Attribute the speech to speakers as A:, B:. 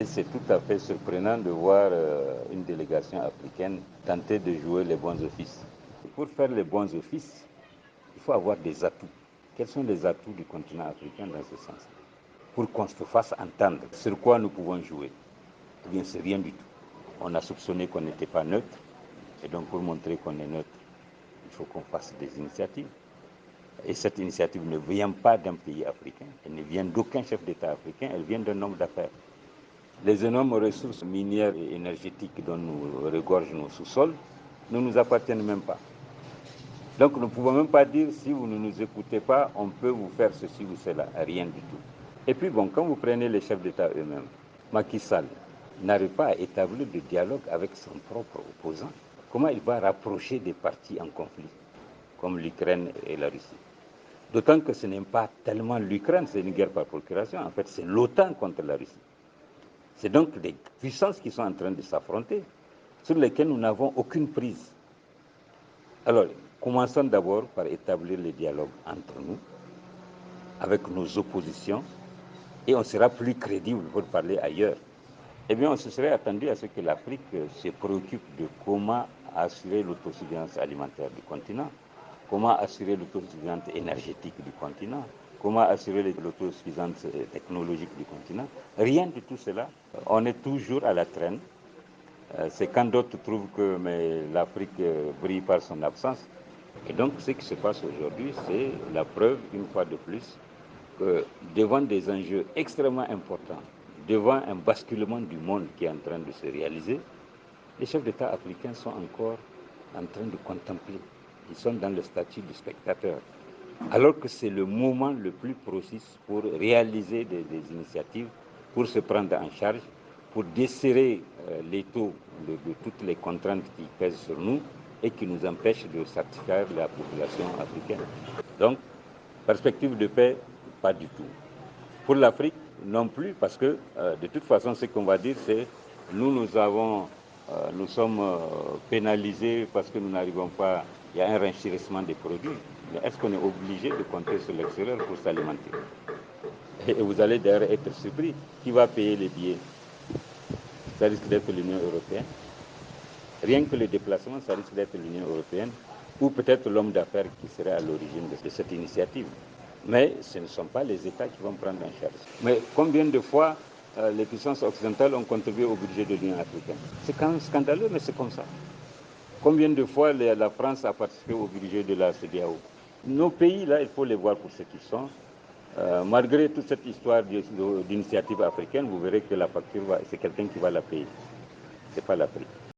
A: C'est tout à fait surprenant de voir une délégation africaine tenter de jouer les bons offices. Pour faire les bons offices, il faut avoir des atouts. Quels sont les atouts du continent africain dans ce sens? Pour qu'on se fasse entendre sur quoi nous pouvons jouer. Eh bien, c'est rien du tout. On a soupçonné qu'on n'était pas neutre, et donc pour montrer qu'on est neutre, il faut qu'on fasse des initiatives. Et cette initiative ne vient pas d'un pays africain, elle ne vient d'aucun chef d'État africain, elle vient d'un homme d'affaires. Les énormes ressources minières et énergétiques dont nous regorgent nos sous-sols ne nous appartiennent même pas. Donc nous ne pouvons même pas dire si vous ne nous écoutez pas, on peut vous faire ceci ou cela, rien du tout. Et puis bon, quand vous prenez les chefs d'État eux-mêmes, Macky Sall n'arrive pas à établir de dialogue avec son propre opposant. Comment il va rapprocher des partis en conflit, comme l'Ukraine et la Russie? D'autant que ce n'est pas tellement l'Ukraine, c'est une guerre par procuration, en fait c'est l'OTAN contre la Russie. C'est donc des puissances qui sont en train de s'affronter, sur lesquelles nous n'avons aucune prise. Alors, commençons d'abord par établir le dialogue entre nous, avec nos oppositions, et on sera plus crédible pour parler ailleurs. Eh bien, on se serait attendu à ce que l'Afrique se préoccupe de comment assurer l'autosuffisance alimentaire du continent, comment assurer l'autosuffisance énergétique du continent, comment assurer l'autosuffisance technologique du continent. Rien de tout cela. On est toujours à la traîne. C'est quand d'autres trouvent que l'Afrique brille par son absence. Et donc, ce qui se passe aujourd'hui, c'est la preuve, une fois de plus, que devant des enjeux extrêmement importants, devant un basculement du monde qui est en train de se réaliser, les chefs d'État africains sont encore en train de contempler. Ils sont dans le statut du spectateur. Alors que c'est le moment le plus propice pour réaliser des initiatives, pour se prendre en charge, pour desserrer l'étau de toutes les contraintes qui pèsent sur nous et qui nous empêchent de satisfaire la population africaine. Donc, perspective de paix, pas du tout. Pour l'Afrique, non plus, parce que de toute façon, ce qu'on va dire, c'est nous sommes pénalisés parce que nous n'arrivons pas, il y a un renchérissement des produits. Mais est-ce qu'on est obligé de compter sur l'extérieur pour s'alimenter? Et vous allez d'ailleurs être surpris. Qui va payer les billets? Ça risque d'être l'Union européenne. Rien que le déplacement, ça risque d'être l'Union européenne ou peut-être l'homme d'affaires qui serait à l'origine de cette initiative. Mais ce ne sont pas les États qui vont prendre en charge. Mais combien de fois les puissances occidentales ont contribué au budget de l'Union africaine? C'est quand même scandaleux, mais c'est comme ça. Combien de fois la France a participé au budget de la CEDEAO? Nos pays, là, il faut les voir pour ce qu'ils sont. Malgré toute cette histoire d'initiative africaine, vous verrez que la facture, c'est quelqu'un qui va la payer. Ce n'est pas l'Afrique.